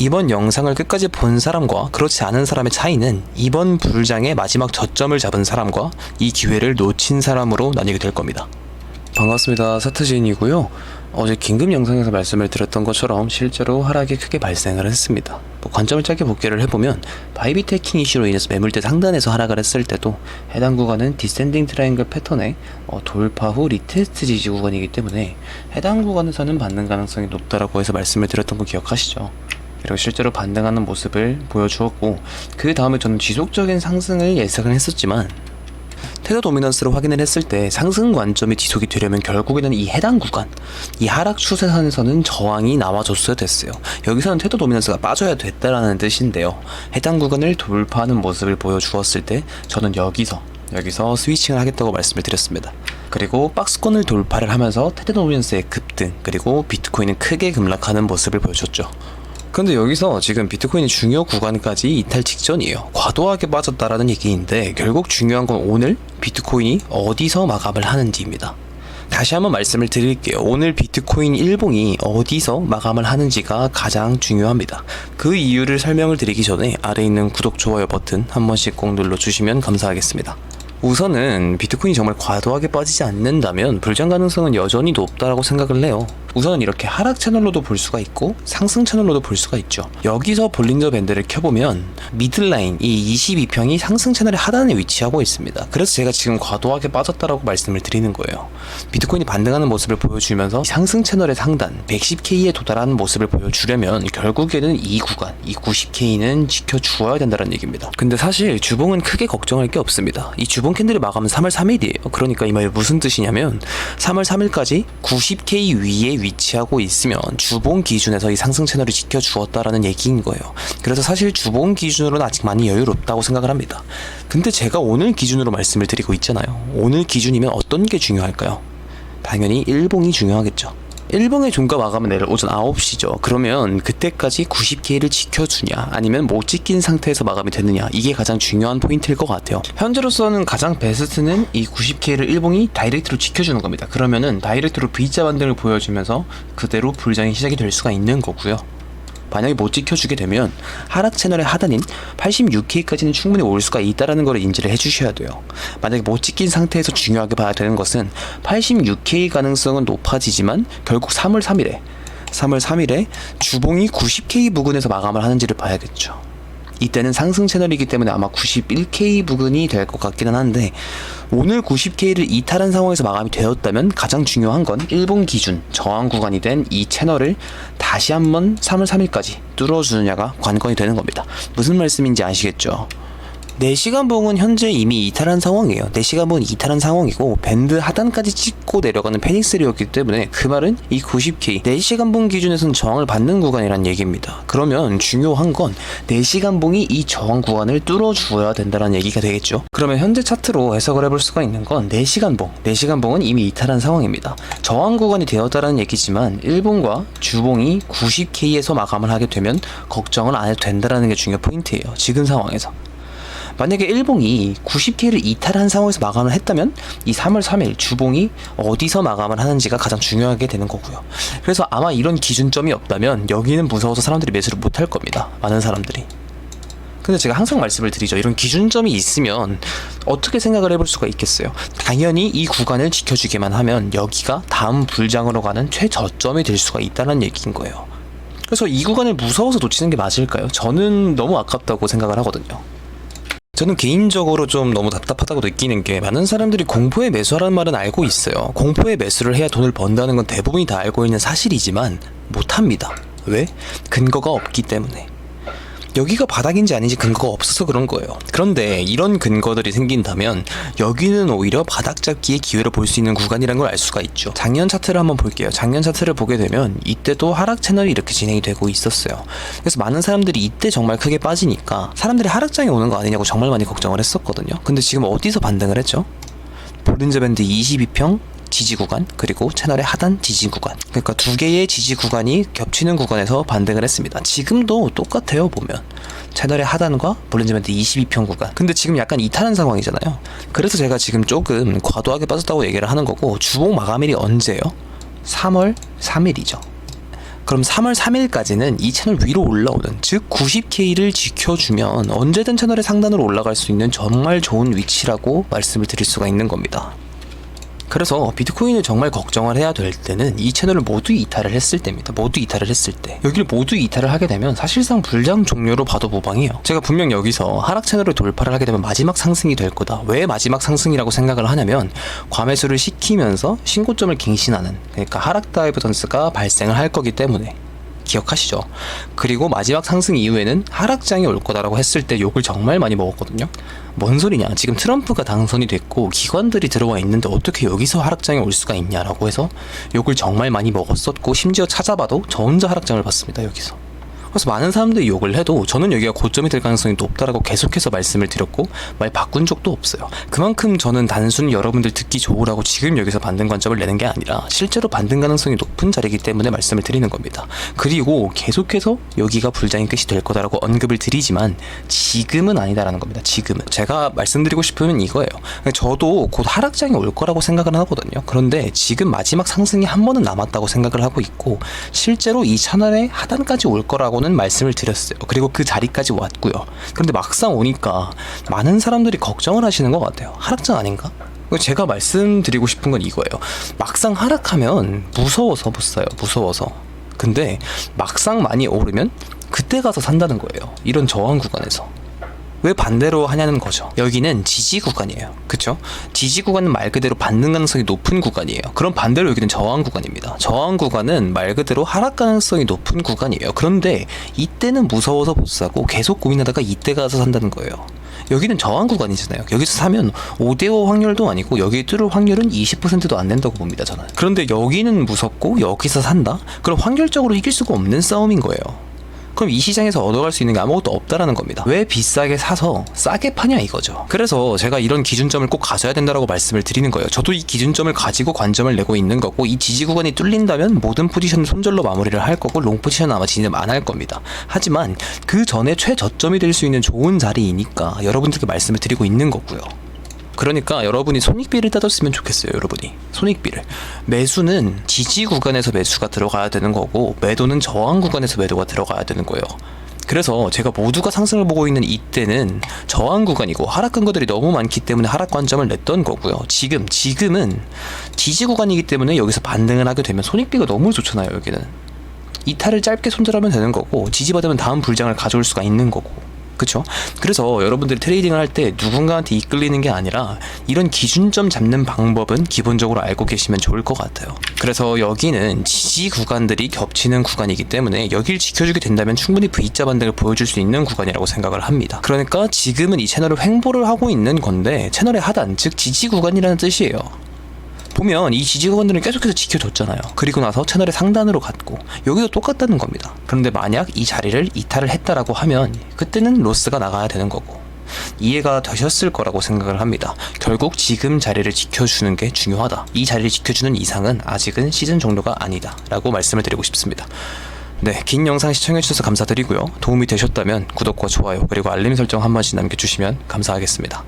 이번 영상을 끝까지 본 사람과 그렇지 않은 사람의 차이는 이번 불장의 마지막 저점을 잡은 사람과 이 기회를 놓친 사람으로 나뉘게 될 겁니다. 반갑습니다. 사트진이고요. 어제 긴급 영상에서 말씀을 드렸던 것처럼 실제로 하락이 크게 발생을 했습니다. 관점을 짧게 복귀를 해보면 바이비트 해킹 이슈로 인해서 매물대 상단에서 하락을 했을 때도 해당 구간은 디센딩 트라이앵글 패턴의 돌파 후 리테스트 지지 구간이기 때문에 해당 구간에서는 반등 가능성이 높다라고 해서 말씀을 드렸던 거 기억하시죠? 그리고 실제로 반등하는 모습을 보여주었고, 그 다음에 저는 지속적인 상승을 예상을 했었지만 테더 도미넌스를 확인을 했을 때 상승 관점이 지속이 되려면 결국에는 이 해당 구간, 이 하락 추세선에서는 저항이 나와줬어야 됐어요. 여기서는 테더 도미넌스가 빠져야 됐다라는 뜻인데요. 해당 구간을 돌파하는 모습을 보여주었을 때 저는 여기서 스위칭을 하겠다고 말씀을 드렸습니다. 그리고 박스권을 돌파를 하면서 테더 도미넌스의 급등, 그리고 비트코인은 크게 급락하는 모습을 보여줬죠. 근데 여기서 지금 비트코인의 중요 구간까지 이탈 직전이에요. 과도하게 빠졌다라는 얘기인데 결국 중요한 건 오늘 비트코인이 어디서 마감을 하는지입니다. 다시 한번 말씀을 드릴게요. 오늘 비트코인 일봉이 어디서 마감을 하는지가 가장 중요합니다. 그 이유를 설명을 드리기 전에 아래에 있는 구독, 좋아요 버튼 한 번씩 꼭 눌러주시면 감사하겠습니다. 우선은 비트코인이 정말 과도하게 빠지지 않는다면 불장 가능성은 여전히 높다라고 생각을 해요. 우선은 이렇게 하락 채널로도 볼 수가 있고 상승 채널로도 볼 수가 있죠. 여기서 볼린저 밴드를 켜보면 미들라인 이 22평이 상승 채널의 하단에 위치하고 있습니다. 그래서 제가 지금 과도하게 빠졌다라고 말씀을 드리는 거예요. 비트코인이 반등하는 모습을 보여주면서 상승 채널의 상단 110K에 도달하는 모습을 보여주려면 결국에는 이 구간, 이 90K는 지켜주어야 된다는 얘기입니다. 근데 사실 주봉은 크게 걱정할 게 없습니다. 이 주봉 캔들의 마감은 3월 3일이에요. 그러니까 이 말이 무슨 뜻이냐면 3월 3일까지 90K 위에 위치하고 있으면 주봉 기준에서 이 상승 채널을 지켜주었다라는 얘기인 거예요. 그래서 사실 주봉 기준으로는 아직 많이 여유롭다고 생각을 합니다. 근데 제가 오늘 기준으로 말씀을 드리고 있잖아요. 오늘 기준이면 어떤 게 중요할까요? 당연히 일봉이 중요하겠죠. 일봉의 종가 마감은 내일 오전 9시죠. 그러면 그때까지 90K를 지켜주냐 아니면 못 지킨 상태에서 마감이 되느냐, 이게 가장 중요한 포인트일 것 같아요. 현재로서는 가장 베스트는 이 90K를 일봉이 다이렉트로 지켜주는 겁니다. 그러면은 다이렉트로 V자 반등을 보여주면서 그대로 불장이 시작이 될 수가 있는 거고요. 만약에 못 지켜주게 되면 하락 채널의 하단인 86K까지는 충분히 올 수가 있다는 걸 인지를 해주셔야 돼요. 만약에 못 지킨 상태에서 중요하게 봐야 되는 것은 86K 가능성은 높아지지만 결국 3월 3일에 주봉이 90K 부근에서 마감을 하는지를 봐야겠죠. 이때는 상승 채널이기 때문에 아마 91K 부근이 될 것 같기는 한데, 오늘 90K를 이탈한 상황에서 마감이 되었다면 가장 중요한 건 일본 기준 저항 구간이 된 이 채널을 다시 한번 3월 3일까지 뚫어주느냐가 관건이 되는 겁니다. 무슨 말씀인지 아시겠죠? 4시간 봉은 현재 이미 이탈한 상황이에요. 4시간 봉은 이탈한 상황이고 밴드 하단까지 찍고 내려가는 페닉스리였기 때문에 그 말은 이 90K 4시간 봉 기준에서는 저항을 받는 구간이란 얘기입니다. 그러면 중요한 건 4시간 봉이 이 저항 구간을 뚫어주어야 된다는 얘기가 되겠죠. 그러면 현재 차트로 해석을 해볼 수가 있는 건 4시간 봉은 이미 이탈한 상황입니다. 저항 구간이 되었다는 얘기지만 일봉과 주봉이 90K에서 마감을 하게 되면 걱정을 안 해도 된다는 게 중요 포인트예요. 지금 상황에서. 만약에 일봉이 90K를 이탈한 상황에서 마감을 했다면 이 3월 3일 주봉이 어디서 마감을 하는지가 가장 중요하게 되는 거고요. 그래서 아마 이런 기준점이 없다면 여기는 무서워서 사람들이 매수를 못할 겁니다. 많은 사람들이. 근데 제가 항상 말씀을 드리죠. 이런 기준점이 있으면 어떻게 생각을 해볼 수가 있겠어요. 당연히 이 구간을 지켜주기만 하면 여기가 다음 불장으로 가는 최저점이 될 수가 있다는 얘기인 거예요. 그래서 이 구간을 무서워서 놓치는 게 맞을까요? 저는 너무 아깝다고 생각을 하거든요. 저는 개인적으로 좀 너무 답답하다고 느끼는 게, 많은 사람들이 공포에 매수하라는 말은 알고 있어요. 공포에 매수를 해야 돈을 번다는 건 대부분이 다 알고 있는 사실이지만 못합니다. 왜? 근거가 없기 때문에. 여기가 바닥인지 아닌지 근거가 없어서 그런 거예요. 그런데 이런 근거들이 생긴다면 여기는 오히려 바닥 잡기의 기회를 볼 수 있는 구간이라는 걸 알 수가 있죠. 작년 차트를 한번 볼게요. 작년 차트를 보게 되면 이때도 하락 채널이 이렇게 진행이 되고 있었어요. 그래서 많은 사람들이 이때 정말 크게 빠지니까 사람들이 하락장에 오는 거 아니냐고 정말 많이 걱정을 했었거든요. 근데 지금 어디서 반등을 했죠? 볼린저 밴드 22평 지지 구간, 그리고 채널의 하단 지지 구간, 그러니까 두 개의 지지 구간이 겹치는 구간에서 반등을 했습니다. 지금도 똑같아요. 보면 채널의 하단과 볼린저 밴드 22평 구간. 근데 지금 약간 이탈한 상황이잖아요. 그래서 제가 지금 조금 과도하게 빠졌다고 얘기를 하는 거고, 주봉 마감일이 언제예요? 3월 3일이죠. 그럼 3월 3일까지는 이 채널 위로 올라오는, 즉 90K를 지켜주면 언제든 채널의 상단으로 올라갈 수 있는 정말 좋은 위치라고 말씀을 드릴 수가 있는 겁니다. 그래서 비트코인을 정말 걱정을 해야 될 때는 이 채널을 모두 이탈을 했을 때입니다. 모두 이탈을 했을 때. 여기를 모두 이탈을 하게 되면 사실상 불장 종료로 봐도 무방해요. 제가 분명 여기서 하락 채널을 돌파를 하게 되면 마지막 상승이 될 거다. 왜 마지막 상승이라고 생각을 하냐면 과매수를 시키면서 신고점을 갱신하는, 그러니까 하락 다이버전스가 발생을 할 거기 때문에. 기억하시죠? 그리고 마지막 상승 이후에는 하락장이 올 거다라고 했을 때 욕을 정말 많이 먹었거든요. 뭔 소리냐, 지금 트럼프가 당선이 됐고 기관들이 들어와 있는데 어떻게 여기서 하락장이 올 수가 있냐라고 해서 욕을 정말 많이 먹었었고, 심지어 찾아봐도 저 혼자 하락장을 봤습니다. 여기서. 그래서 많은 사람들이 욕을 해도 저는 여기가 고점이 될 가능성이 높다라고 계속해서 말씀을 드렸고 말 바꾼 적도 없어요. 그만큼 저는 단순히 여러분들 듣기 좋으라고 지금 여기서 반등 관점을 내는 게 아니라 실제로 반등 가능성이 높은 자리이기 때문에 말씀을 드리는 겁니다. 그리고 계속해서 여기가 불장의 끝이 될 거다라고 언급을 드리지만 지금은 아니다라는 겁니다. 지금은. 제가 말씀드리고 싶으면 이거예요. 저도 곧 하락장이 올 거라고 생각을 하거든요. 그런데 지금 마지막 상승이 한 번은 남았다고 생각을 하고 있고, 실제로 이 채널의 하단까지 올 거라고 는 말씀을 드렸어요. 그리고 그 자리까지 왔고요. 그런데 막상 오니까 많은 사람들이 걱정을 하시는 것 같아요. 하락장 아닌가? 제가 말씀드리고 싶은 건 이거예요. 막상 하락하면 무서워서 못 사요. 무서워서. 근데 막상 많이 오르면 그때 가서 산다는 거예요. 이런 저항 구간에서. 왜 반대로 하냐는 거죠. 여기는 지지 구간이에요. 그쵸? 지지 구간은 말 그대로 반등 가능성이 높은 구간이에요. 그럼 반대로 여기는 저항 구간입니다. 저항 구간은 말 그대로 하락 가능성이 높은 구간이에요. 그런데 이때는 무서워서 못 사고 계속 고민하다가 이때 가서 산다는 거예요. 여기는 저항 구간이잖아요. 여기서 사면 5대5 확률도 아니고 여기 뚫을 확률은 20%도 안 된다고 봅니다, 저는. 그런데 여기는 무섭고 여기서 산다? 그럼 확률적으로 이길 수가 없는 싸움인 거예요. 그럼 이 시장에서 얻어갈 수 있는 게 아무것도 없다라는 겁니다. 왜 비싸게 사서 싸게 파냐 이거죠. 그래서 제가 이런 기준점을 꼭 가져야 된다라고 말씀을 드리는 거예요. 저도 이 기준점을 가지고 관점을 내고 있는 거고, 이 지지 구간이 뚫린다면 모든 포지션을 손절로 마무리를 할 거고 롱 포지션은 아마 진입 안 할 겁니다. 하지만 그 전에 최저점이 될 수 있는 좋은 자리이니까 여러분들께 말씀을 드리고 있는 거고요. 그러니까 여러분이 손익비를 따졌으면 좋겠어요. 여러분이 손익비를. 매수는 지지 구간에서 매수가 들어가야 되는 거고, 매도는 저항 구간에서 매도가 들어가야 되는 거예요. 그래서 제가 모두가 상승을 보고 있는 이때는 저항 구간이고 하락 근거들이 너무 많기 때문에 하락 관점을 냈던 거고요. 지금은 지지 구간이기 때문에 여기서 반등을 하게 되면 손익비가 너무 좋잖아요. 여기는 이탈을 짧게 손절하면 되는 거고, 지지받으면 다음 불장을 가져올 수가 있는 거고. 그쵸? 그래서 여러분들이 트레이딩을 할 때 누군가한테 이끌리는 게 아니라 이런 기준점 잡는 방법은 기본적으로 알고 계시면 좋을 것 같아요. 그래서 여기는 지지 구간들이 겹치는 구간이기 때문에 여길 지켜주게 된다면 충분히 V자 반등을 보여줄 수 있는 구간이라고 생각을 합니다. 그러니까 지금은 이 채널을 횡보를 하고 있는 건데 채널의 하단, 즉 지지 구간이라는 뜻이에요. 보면 이 지지 구간들은 계속해서 지켜줬잖아요. 그리고 나서 채널의 상단으로 갔고, 여기도 똑같다는 겁니다. 그런데 만약 이 자리를 이탈을 했다라고 하면 그때는 로스가 나가야 되는 거고, 이해가 되셨을 거라고 생각을 합니다. 결국 지금 자리를 지켜주는 게 중요하다. 이 자리를 지켜주는 이상은 아직은 시즌 종료가 아니다 라고 말씀을 드리고 싶습니다. 네, 긴 영상 시청해주셔서 감사드리고요. 도움이 되셨다면 구독과 좋아요 그리고 알림 설정 한 번씩 남겨주시면 감사하겠습니다.